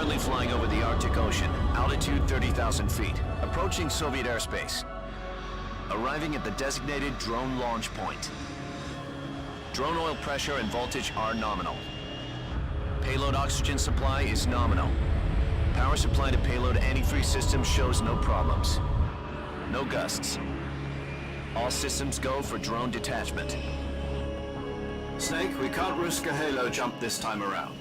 Currently flying over the Arctic Ocean, altitude 30,000 feet, approaching Soviet airspace. Arriving at the designated drone launch point. Drone oil pressure and voltage are nominal. Payload oxygen supply is nominal. Power supply to payload antifreeze system shows no problems. No gusts. All systems go for drone detachment. Snake, we can't risk a halo jump this time around.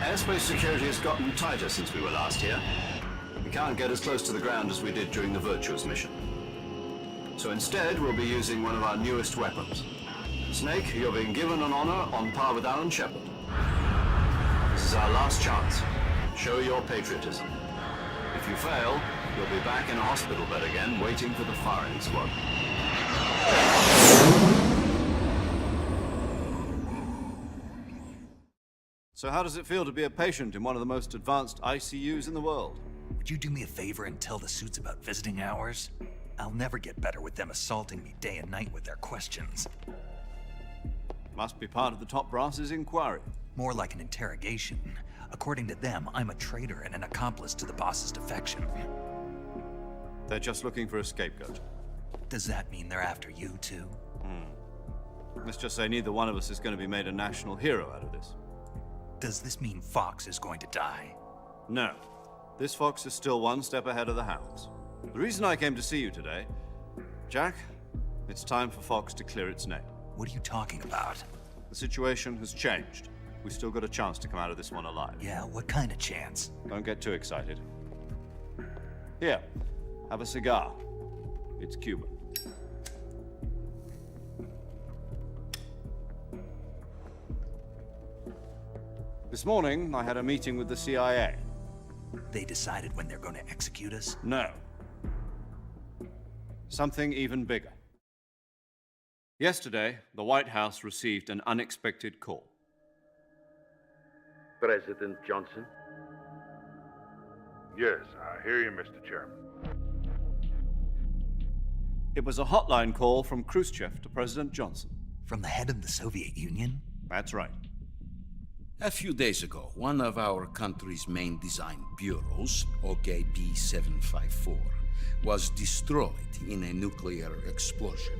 Airspace security has gotten tighter since we were last here. We can't get as close to the ground as we did during the Virtuous mission. So instead, we'll be using one of our newest weapons. Snake, you're being given an honor on par with Alan Shepard. This is our last chance. Show your patriotism. If you fail, you'll be back in a hospital bed again, waiting for the firing squad. So how does it feel to be a patient in one of the most advanced ICUs in the world? Would you do me a favor and tell the suits about visiting hours? I'll never get better with them assaulting me day and night with their questions. Must be part of the top brass's inquiry. More like an interrogation. According to them, I'm a traitor and an accomplice to the boss's defection. They're just looking for a scapegoat. Does that mean they're after you too? Let's just say neither one of us is going to be made a national hero out of this. Does this mean Fox is going to die? No. This fox is still one step ahead of the hounds. The reason I came to see you today, Jack, it's time for Fox to clear its name. What are you talking about? The situation has changed. We've still got a chance to come out of this one alive. Yeah, what kind of chance? Don't get too excited. Here, have a cigar. It's Cuban. This morning, I had a meeting with the CIA. They decided when they're going to execute us? No. Something even bigger. Yesterday, the White House received an unexpected call. President Johnson? Yes, I hear you, Mr. Chairman. It was a hotline call from Khrushchev to President Johnson. From the head of the Soviet Union? That's right. A few days ago, one of our country's main design bureaus, OKB 754, was destroyed in a nuclear explosion.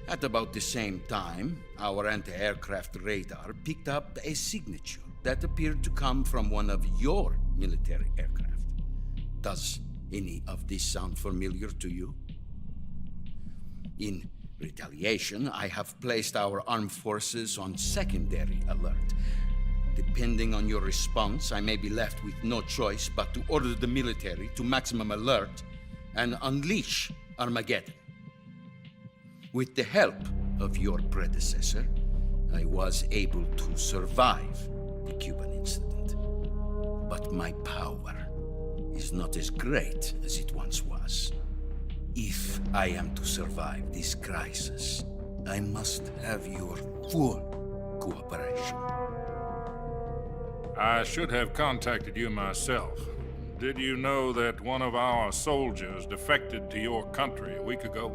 At about the same time, our anti-aircraft radar picked up a signature that appeared to come from one of your military aircraft. Does any of this sound familiar to you? In retaliation, I have placed our armed forces on secondary alert. Depending on your response, I may be left with no choice but to order the military to maximum alert and unleash Armageddon. With the help of your predecessor, I was able to survive the Cuban incident. But my power is not as great as it once was. If I am to survive this crisis, I must have your full cooperation. I should have contacted you myself. Did you know that one of our soldiers defected to your country a week ago?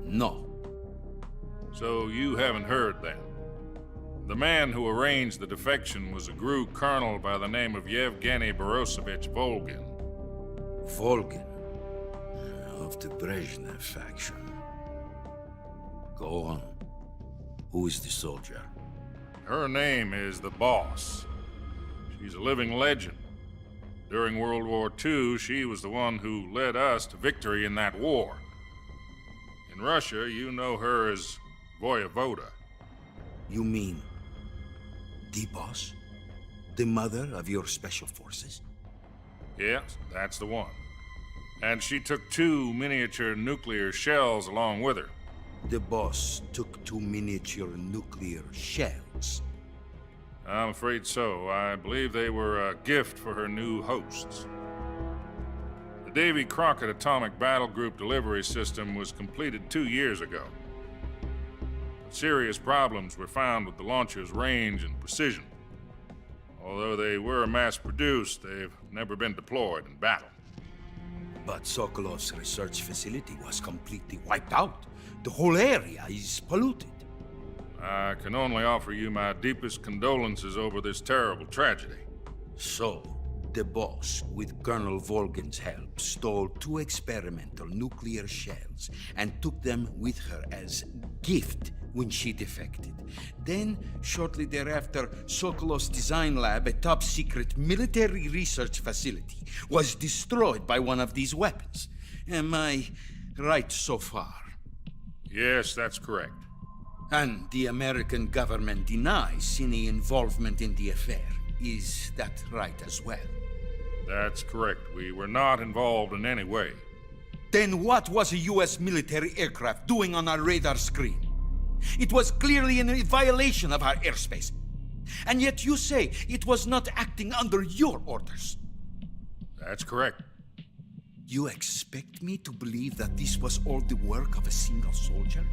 No. So you haven't heard then. The man who arranged the defection was a GRU colonel by the name of Yevgeny Borosovich Volgin. Volgin, of the Brezhnev faction. Go on. Who is the soldier? Her name is the Boss. She's a living legend. During World War II, she was the one who led us to victory in that war. In Russia, you know her as Voyevoda. You mean the boss? The mother of your special forces? Yes, that's the one. And she took 2 miniature nuclear shells along with her. The boss took 2 miniature nuclear shells. I'm afraid so. I believe they were a gift for her new hosts. The Davy Crockett Atomic Battle Group delivery system was completed 2 years ago. Serious problems were found with the launcher's range and precision. Although they were mass-produced, they've never been deployed in battle. But Sokolov's research facility was completely wiped out. The whole area is polluted. I can only offer you my deepest condolences over this terrible tragedy. So, the boss, with Colonel Volgin's help, stole 2 experimental nuclear shells and took them with her as gift when she defected. Then, shortly thereafter, Sokolov's design lab, a top-secret military research facility, was destroyed by one of these weapons. Am I right so far? Yes, that's correct. And the American government denies any involvement in the affair. Is that right as well? That's correct. We were not involved in any way. Then what was a US military aircraft doing on our radar screen? It was clearly in violation of our airspace. And yet you say it was not acting under your orders. That's correct. You expect me to believe that this was all the work of a single soldier?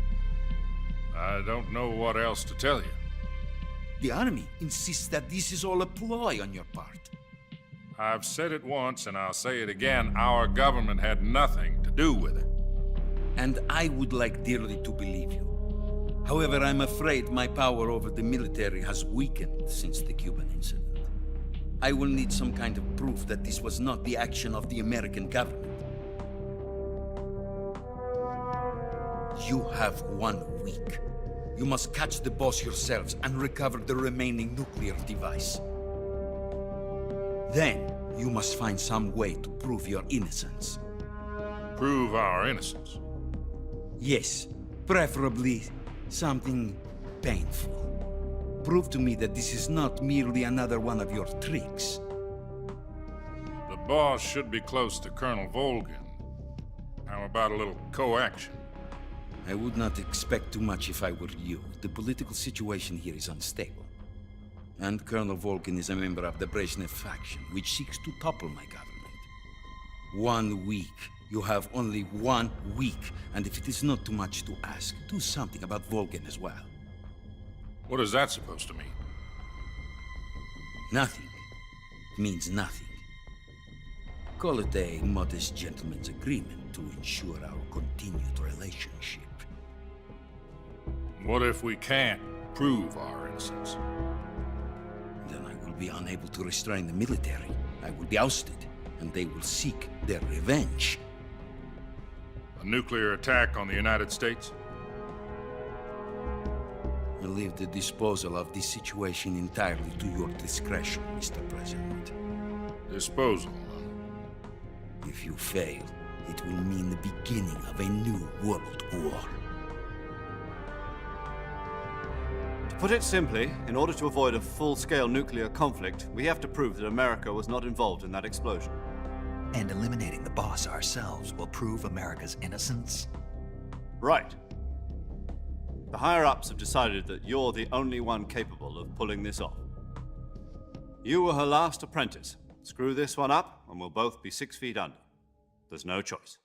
I don't know what else to tell you. The Army insists that this is all a ploy on your part. I've said it once and I'll say it again. Our government had nothing to do with it. And I would like dearly to believe you. However, I'm afraid my power over the military has weakened since the Cuban incident. I will need some kind of proof that this was not the action of the American government. You have 1 week. You must catch the boss yourselves and recover the remaining nuclear device. Then, you must find some way to prove your innocence. Prove our innocence. Yes, preferably something painful. Prove to me that this is not merely another one of your tricks. The boss should be close to Colonel Volgin. How about a little co-action? I would not expect too much if I were you. The political situation here is unstable. And Colonel Volgin is a member of the Brezhnev faction, which seeks to topple my government. 1 week. You have only 1 week. And if it is not too much to ask, do something about Volgin as well. What is that supposed to mean? Nothing means nothing. Call it a modest gentleman's agreement to ensure our continued relationship. What if we can't prove our innocence? Then I will be unable to restrain the military. I will be ousted, and they will seek their revenge. A nuclear attack on the United States? I leave the disposal of this situation entirely to your discretion, Mr. President. Disposal. If you fail, it will mean the beginning of a new world war. To put it simply, in order to avoid a full-scale nuclear conflict, we have to prove that America was not involved in that explosion. And eliminating the boss ourselves will prove America's innocence? Right. The higher-ups have decided that you're the only one capable of pulling this off. You were her last apprentice. Screw this one up, and we'll both be 6 feet under. There's no choice.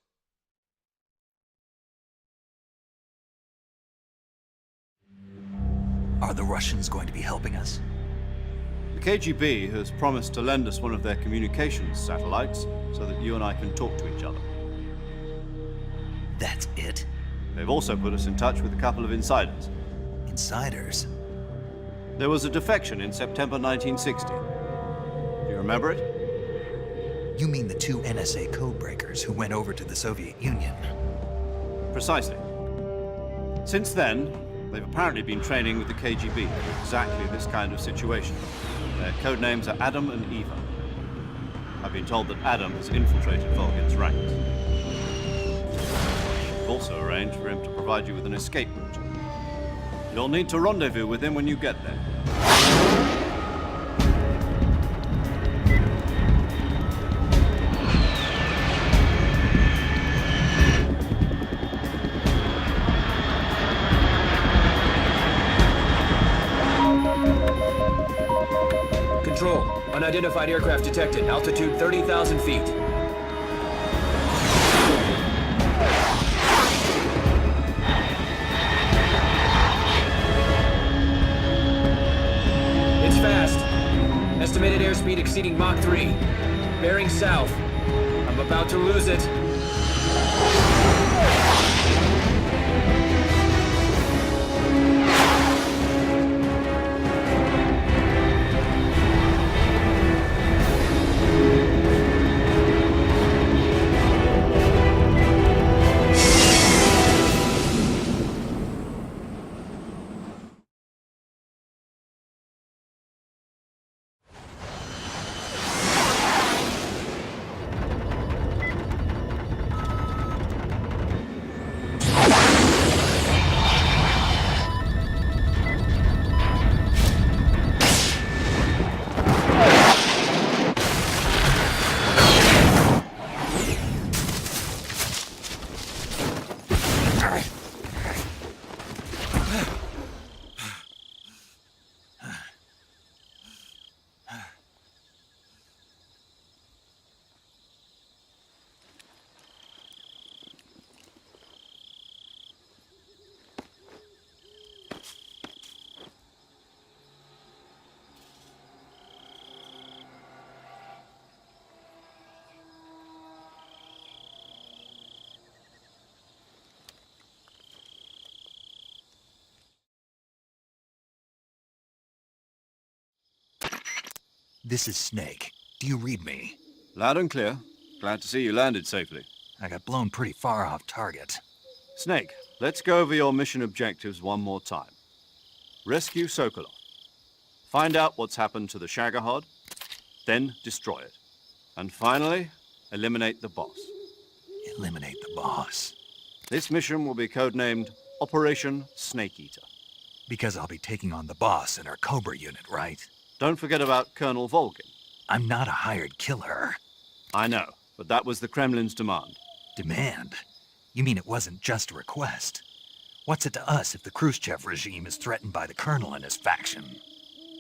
Are the Russians going to be helping us? The KGB has promised to lend us one of their communications satellites so that you and I can talk to each other. That's it? They've also put us in touch with a couple of insiders. Insiders? There was a defection in September 1960. Do you remember it? You mean the 2 NSA codebreakers who went over to the Soviet Union? Precisely. Since then, they've apparently been training with the KGB for exactly this kind of situation. Their code names are Adam and Eva. I've been told that Adam has infiltrated Volgin's ranks. We've also arranged for him to provide you with an escape route. You'll need to rendezvous with him when you get there. Control. Unidentified aircraft detected. Altitude 30,000 feet. It's fast. Estimated airspeed exceeding Mach 3. Bearing south. I'm about to lose it. This is Snake. Do you read me? Loud and clear. Glad to see you landed safely. I got blown pretty far off target. Snake, let's go over your mission objectives one more time. Rescue Sokolov. Find out what's happened to the Shagohod, then destroy it. And finally, eliminate the boss. Eliminate the boss. This mission will be codenamed Operation Snake Eater. Because I'll be taking on the boss in our Cobra unit, right? Don't forget about Colonel Volgin. I'm not a hired killer. I know, but that was the Kremlin's demand. Demand? You mean it wasn't just a request? What's it to us if the Khrushchev regime is threatened by the Colonel and his faction?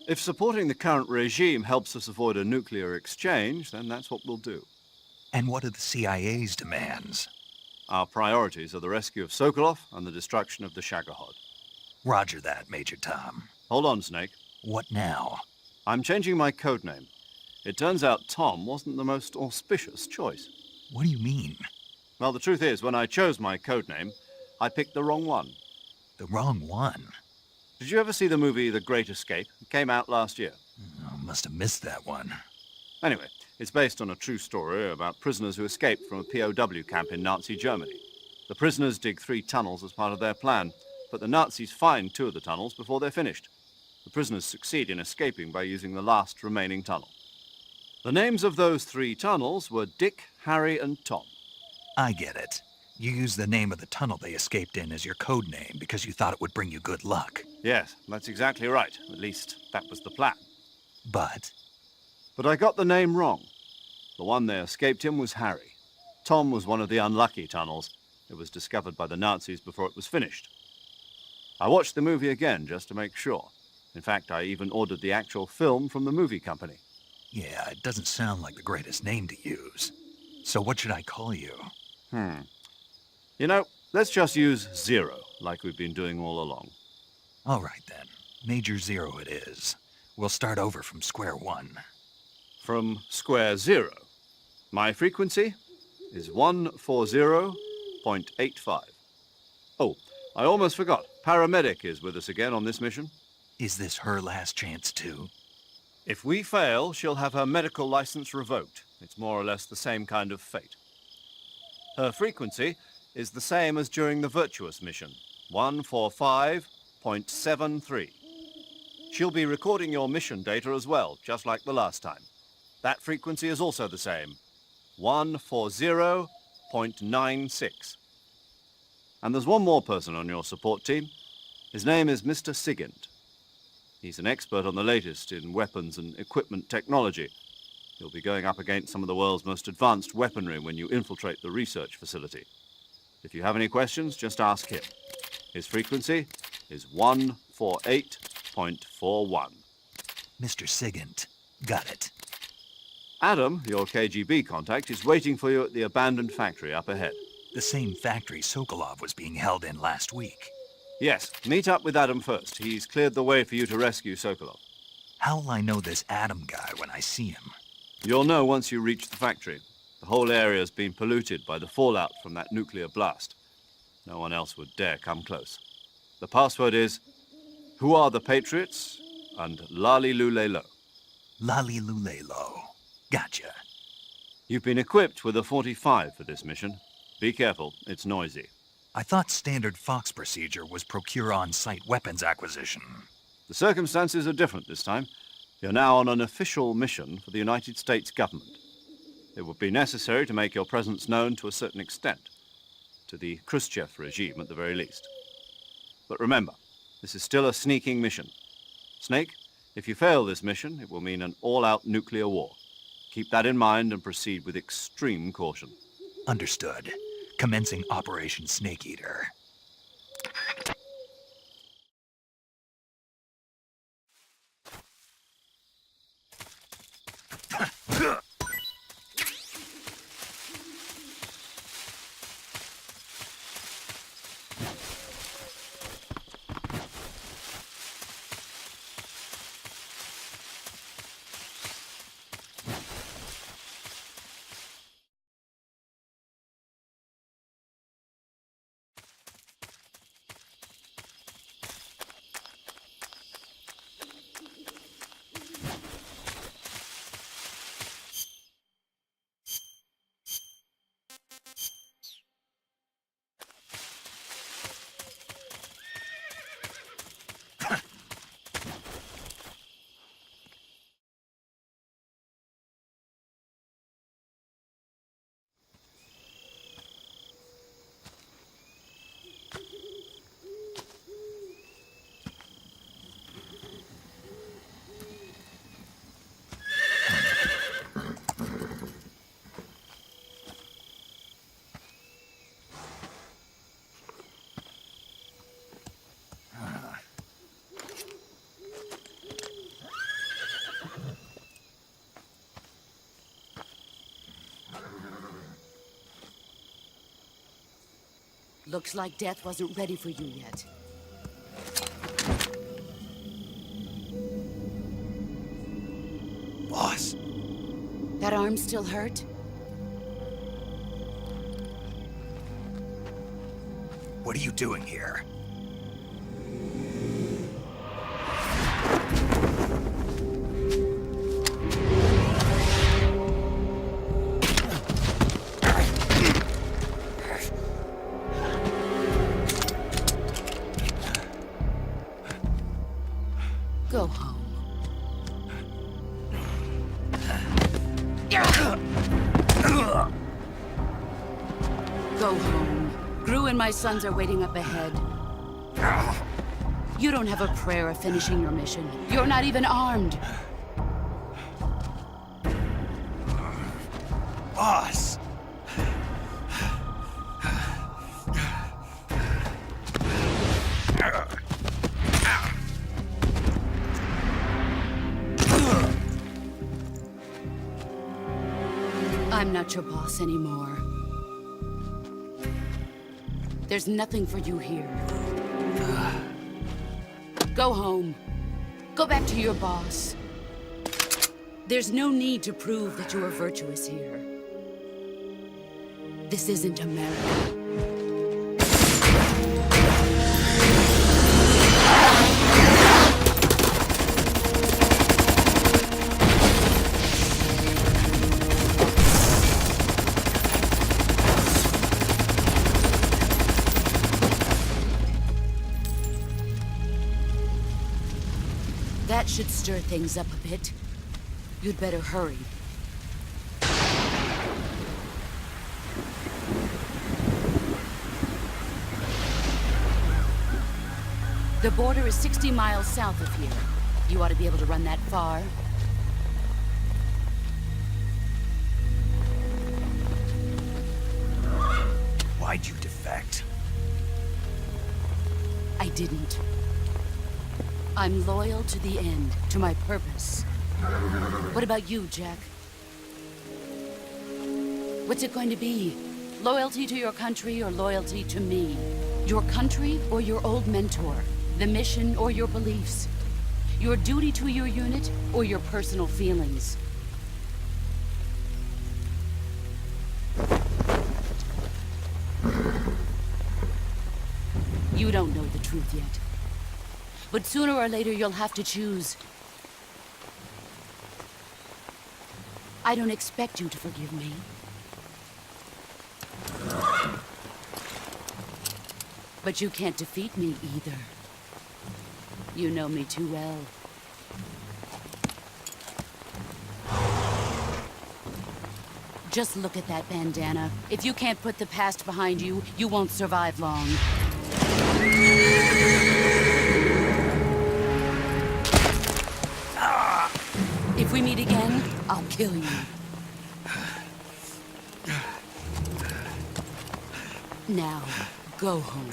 If supporting the current regime helps us avoid a nuclear exchange, then that's what we'll do. And what are the CIA's demands? Our priorities are the rescue of Sokolov and the destruction of the Shagohod. Roger that, Major Tom. Hold on, Snake. What now? I'm changing my codename. It turns out Tom wasn't the most auspicious choice. What do you mean? Well, the truth is, when I chose my codename, I picked the wrong one. The wrong one? Did you ever see the movie The Great Escape? It came out last year. Oh, must have missed that one. Anyway, it's based on a true story about prisoners who escaped from a POW camp in Nazi Germany. The prisoners dig 3 tunnels as part of their plan, but the Nazis find 2 of the tunnels before they're finished. The prisoners succeed in escaping by using the last remaining tunnel. The names of those 3 tunnels were Dick, Harry, and Tom. I get it. You used the name of the tunnel they escaped in as your code name because you thought it would bring you good luck. Yes, that's exactly right. At least, that was the plan. But But I got the name wrong. The one they escaped in was Harry. Tom was one of the unlucky tunnels. It was discovered by the Nazis before it was finished. I watched the movie again just to make sure. In fact, I even ordered the actual film from the movie company. yeah, it doesn't sound like the greatest name to use. So what should I call you? You know, let's just use Zero, like we've been doing all along. All right then. Major Zero it is. We'll start over from square one. From square 0. My frequency is 140.85. Oh, I almost forgot. Paramedic is with us again on this mission. Is this her last chance too? If we fail, she'll have her medical license revoked. It's more or less the same kind of fate. Her frequency is the same as during the Virtuous mission, 145.73. She'll be recording your mission data as well, just like the last time. That frequency is also the same, 140.96. And there's one more person on your support team. His name is Mr. Sigint. He's an expert on the latest in weapons and equipment technology. You'll be going up against some of the world's most advanced weaponry when you infiltrate the research facility. If you have any questions, just ask him. His frequency is 148.41. Mr. Sigint. Got it. Adam, your KGB contact, is waiting for you at the abandoned factory up ahead. The same factory Sokolov was being held in last week. Yes, meet up with Adam first. He's cleared the way for you to rescue Sokolov. How will I know this Adam guy when I see him? You'll know once you reach the factory. The whole area's been polluted by the fallout from that nuclear blast. No one else would dare come close. The password is, "Who are the Patriots?" and "Lali Lule Lo." Lali Lulelo. Gotcha. You've been equipped with a 45 for this mission. Be careful, it's noisy. I thought standard Fox procedure was procure on-site weapons acquisition. The circumstances are different this time. You're now on an official mission for the United States government. It would be necessary to make your presence known to a certain extent, to the Khrushchev regime at the very least. But remember, this is still a sneaking mission. Snake, if you fail this mission, it will mean an all-out nuclear war. Keep that in mind and proceed with extreme caution. Understood. Commencing Operation Snake Eater. Looks like death wasn't ready for you yet. Boss, That arm still hurt? what are you doing here? Go home. Go home. Gru and my sons are waiting up ahead. You don't have a prayer of finishing your mission. You're not even armed. Boss! I'm not your boss anymore. There's nothing for you here. Go home. Go back to your boss. There's no need to prove that you are virtuous here. This isn't America. That should stir things up a bit. You'd better hurry. The border is 60 miles south of here. You ought to be able to run that far. Why'd you defect? I didn't. I'm loyal to the end, to my purpose. What about you, Jack? What's it going to be? Loyalty to your country or loyalty to me? Your country or your old mentor? The mission or your beliefs? Your duty to your unit or your personal feelings? You don't know the truth yet. But sooner or later, you'll have to choose. I don't expect you to forgive me. But you can't defeat me either. You know me too well. Just look at that bandana. If you can't put the past behind you, you won't survive long. If we meet again, I'll kill you. Now, go home.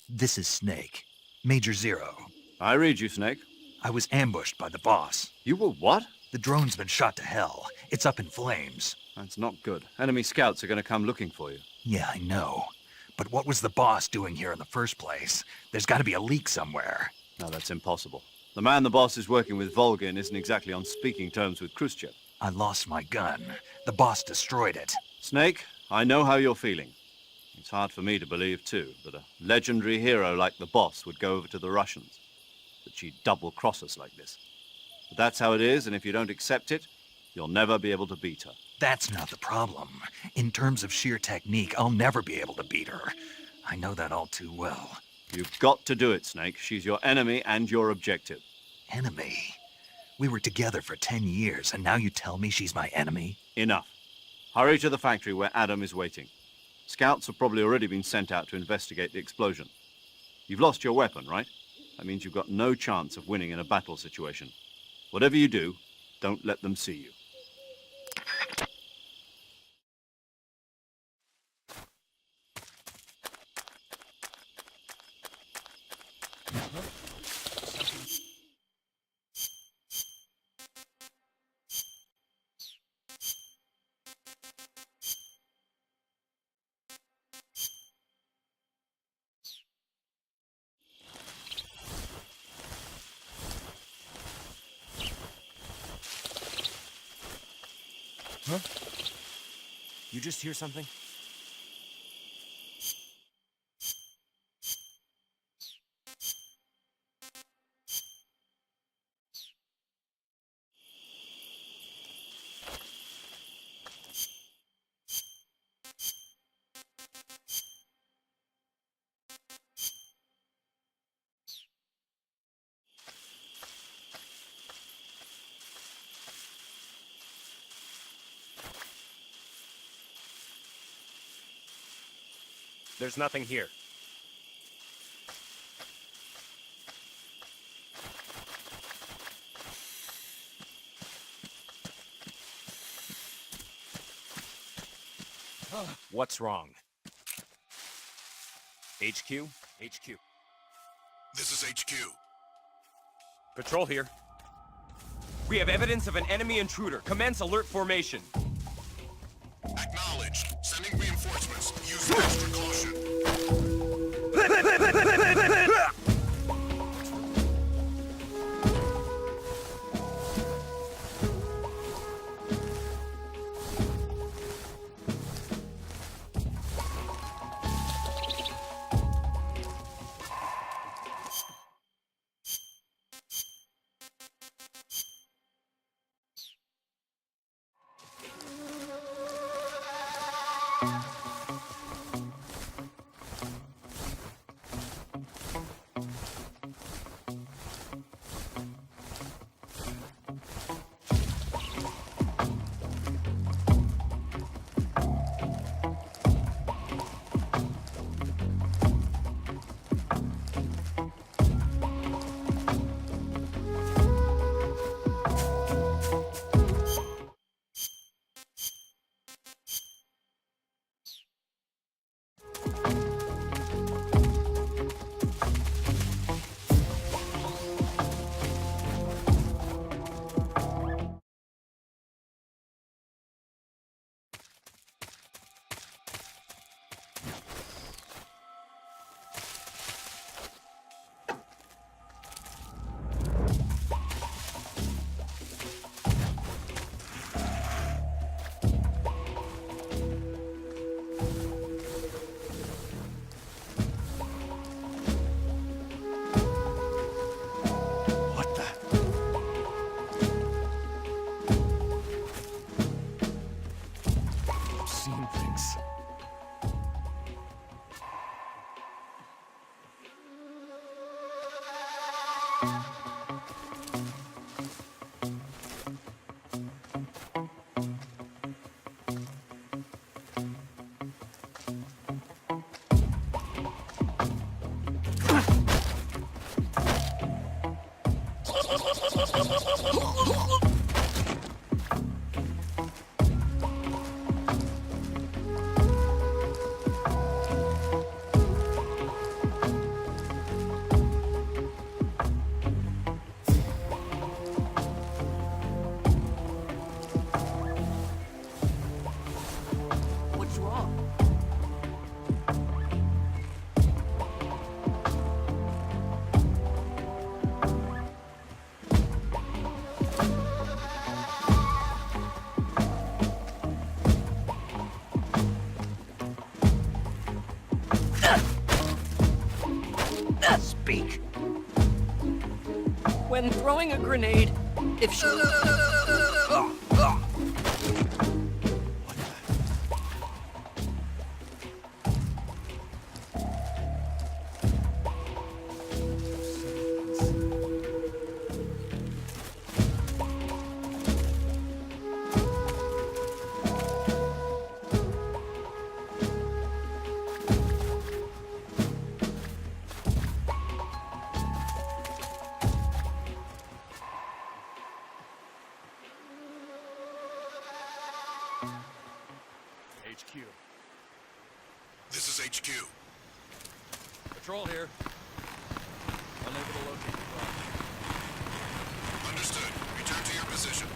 This is Snake. Major Zero. I read you, Snake. I was ambushed by the boss. You were what? The drone's been shot to hell. It's up in flames. That's not good. Enemy scouts are going to come looking for you. Yeah, I know. But what was the boss doing here in the first place? There's got to be a leak somewhere. No, that's impossible. The man the boss is working with, Volgin, isn't exactly on speaking terms with Khrushchev. I lost my gun. The boss destroyed it. Snake, I know how you're feeling. It's hard for me to believe, too, that a legendary hero like the boss would go over to the Russians. That she'd double-cross us like this. But that's how it is, and if you don't accept it, you'll never be able to beat her. That's not the problem. In terms of sheer technique, I'll never be able to beat her. I know that all too well. You've got to do it, Snake. She's your enemy and your objective. Enemy? We were together for 10 years, and now you tell me she's my enemy? Enough. Hurry to the factory where Adam is waiting. Scouts have probably already been sent out to investigate the explosion. You've lost your weapon, right? That means you've got no chance of winning in a battle situation. Whatever you do, don't let them see you. You just hear something? There's nothing here. What's wrong? HQ? HQ. This is HQ. Patrol here. We have evidence of an enemy intruder. Commence alert formation. Acknowledged. Sending reinforcements. Use extra caution. What's wrong? Speak. When throwing a grenade, if she... HQ. This is HQ. Patrol here. Unable to locate the problem. Understood. Return to your position.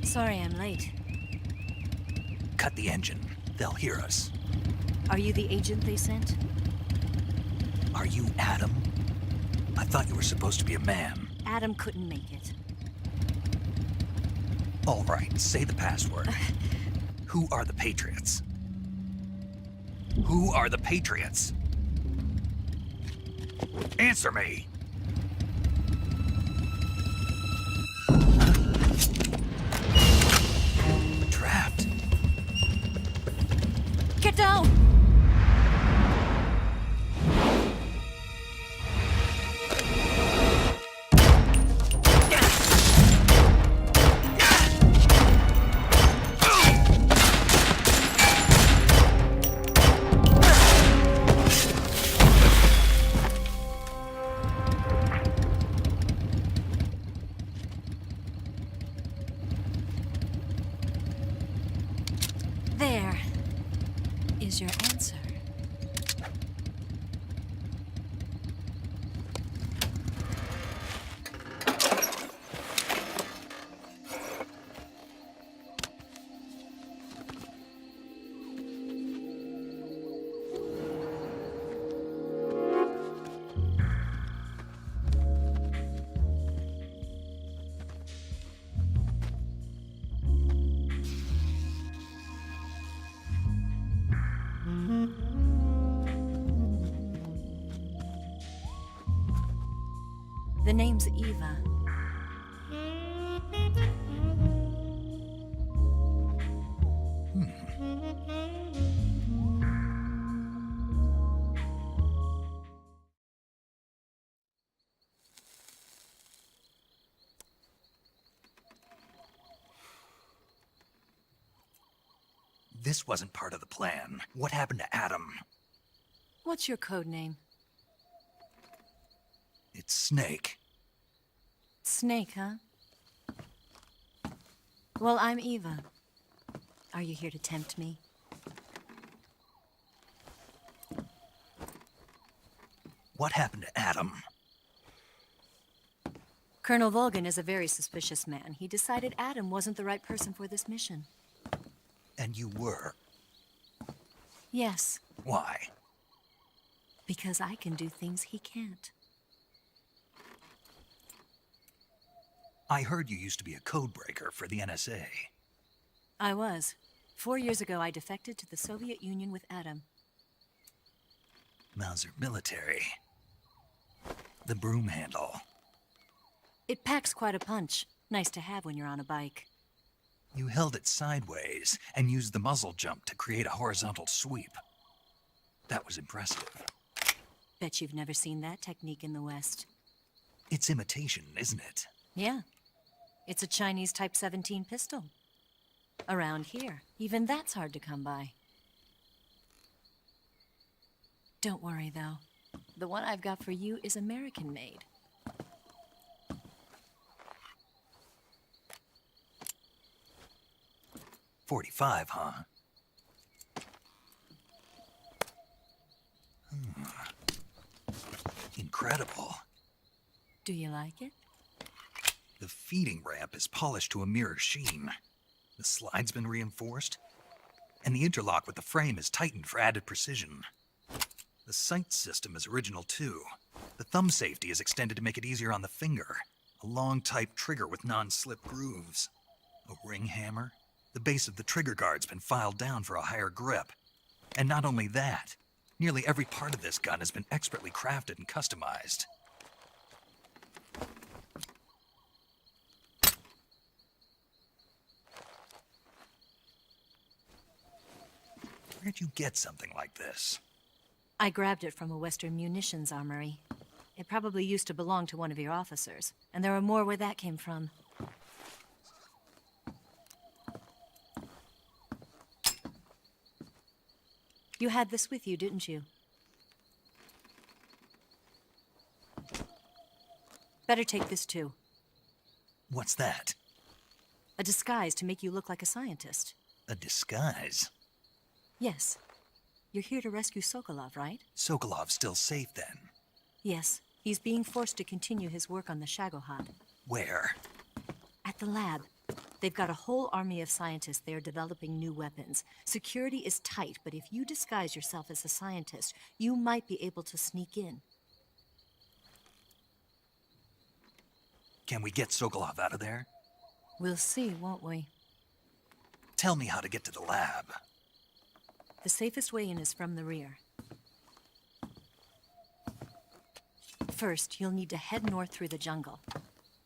Sorry I'm late. Cut the engine. They'll hear us. Are you the agent they sent? Are you Adam? I thought you were supposed to be a man. Adam couldn't make it. All right, say the password. Who are the Patriots? Who are the Patriots? Answer me! Trapped. Get down! There is your answer. The name's Eva. This wasn't part of the plan. What happened to Adam? What's your code name? It's Snake. Snake, huh? Well, I'm Eva. Are you here to tempt me? What happened to Adam? Colonel Volgan is a very suspicious man. He decided Adam wasn't the right person for this mission. And you were. Yes, Why? because I can do things he can't. I heard you used to be a codebreaker for the NSA. I was. 4 years ago, I defected to the Soviet Union with Adam. Mauser military. The broom handle. It packs quite a punch. Nice to have when you're on a bike. You held it sideways and used the muzzle jump to create a horizontal sweep. That was impressive. Bet you've never seen that technique in the West. It's imitation, isn't it? Yeah. It's a Chinese Type 17 pistol. Around here, even that's hard to come by. Don't worry, though. The one I've got for you is American-made. .45, huh? Incredible. Do you like it? The feeding ramp is polished to a mirror sheen. The slide's been reinforced, and the interlock with the frame is tightened for added precision. The sight system is original too. The thumb safety is extended to make it easier on the finger. A long type trigger with non-slip grooves. A ring hammer. The base of the trigger guard's been filed down for a higher grip. And not only that, nearly every part of this gun has been expertly crafted and customized. Where'd you get something like this? I grabbed it from a Western munitions armory. It probably used to belong to one of your officers, and there are more where that came from. You had this with you, didn't you? Better take this too. What's that? A disguise to make you look like a scientist. A disguise? Yes. You're here to rescue Sokolov, right? Sokolov's still safe then? Yes. He's being forced to continue his work on the Shagohod. Where? At the lab. They've got a whole army of scientists there developing new weapons. Security is tight, but if you disguise yourself as a scientist, you might be able to sneak in. Can we get Sokolov out of there? We'll see, won't we? Tell me how to get to the lab. The safest way in is from the rear. First, you'll need to head north through the jungle.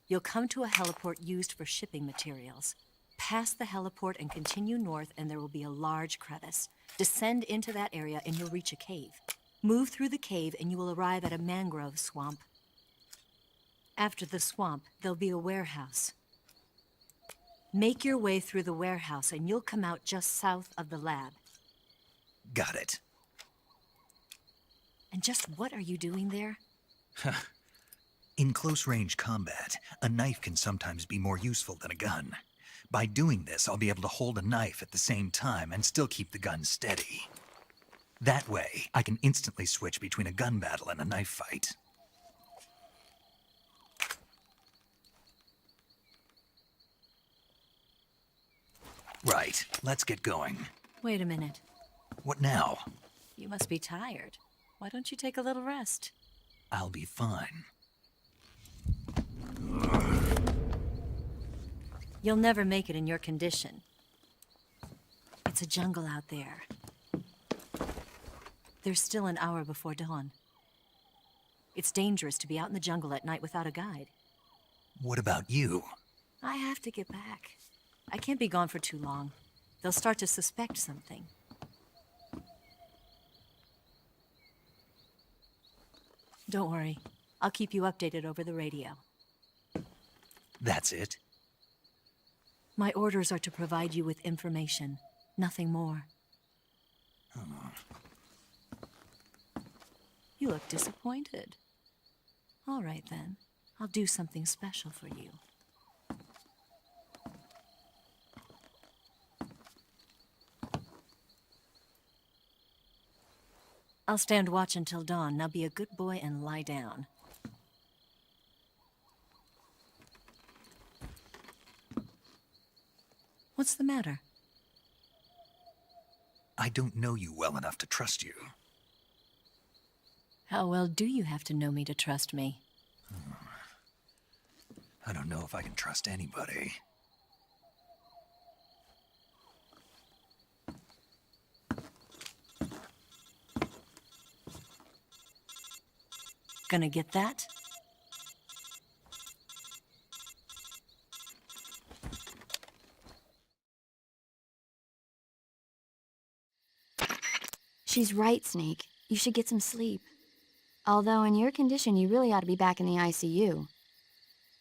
You'll come to a heliport used for shipping materials. Pass the heliport and continue north, and there will be a large crevice. Descend into that area and you'll reach a cave. Move through the cave and you will arrive at a mangrove swamp. After the swamp, there'll be a warehouse. Make your way through the warehouse and you'll come out just south of the lab. Got it. And just what are you doing there? In close-range combat, a knife can sometimes be more useful than a gun. By doing this, I'll be able to hold a knife at the same time and still keep the gun steady. That way, I can instantly switch between a gun battle and a knife fight. Right, let's get going. Wait a minute. What now? You must be tired. Why don't you take a little rest? I'll be fine. You'll never make it in your condition. It's a jungle out there. There's still an hour before dawn. It's dangerous to be out in the jungle at night without a guide. What about you? I have to get back. I can't be gone for too long. They'll start to suspect something. Don't worry. I'll keep you updated over the radio. That's it? My orders are to provide you with information, nothing more. You look disappointed. All right, then. I'll do something special for you. I'll stand watch until dawn. Now be a good boy and lie down. What's the matter? I don't know you well enough to trust you. How well do you have to know me to trust me? I don't know if I can trust anybody. Gonna get that? She's right, Snake. You should get some sleep. Although in your condition, you really ought to be back in the ICU.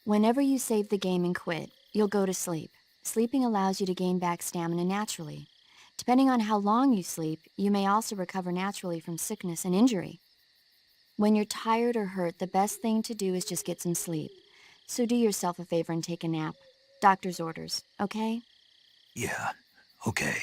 Whenever you save the game and quit, you'll go to sleep. Sleeping allows you to gain back stamina naturally. Depending on how long you sleep, you may also recover naturally from sickness and injury. When you're tired or hurt, the best thing to do is just get some sleep. So do yourself a favor and take a nap. Doctor's orders, okay? Yeah, okay.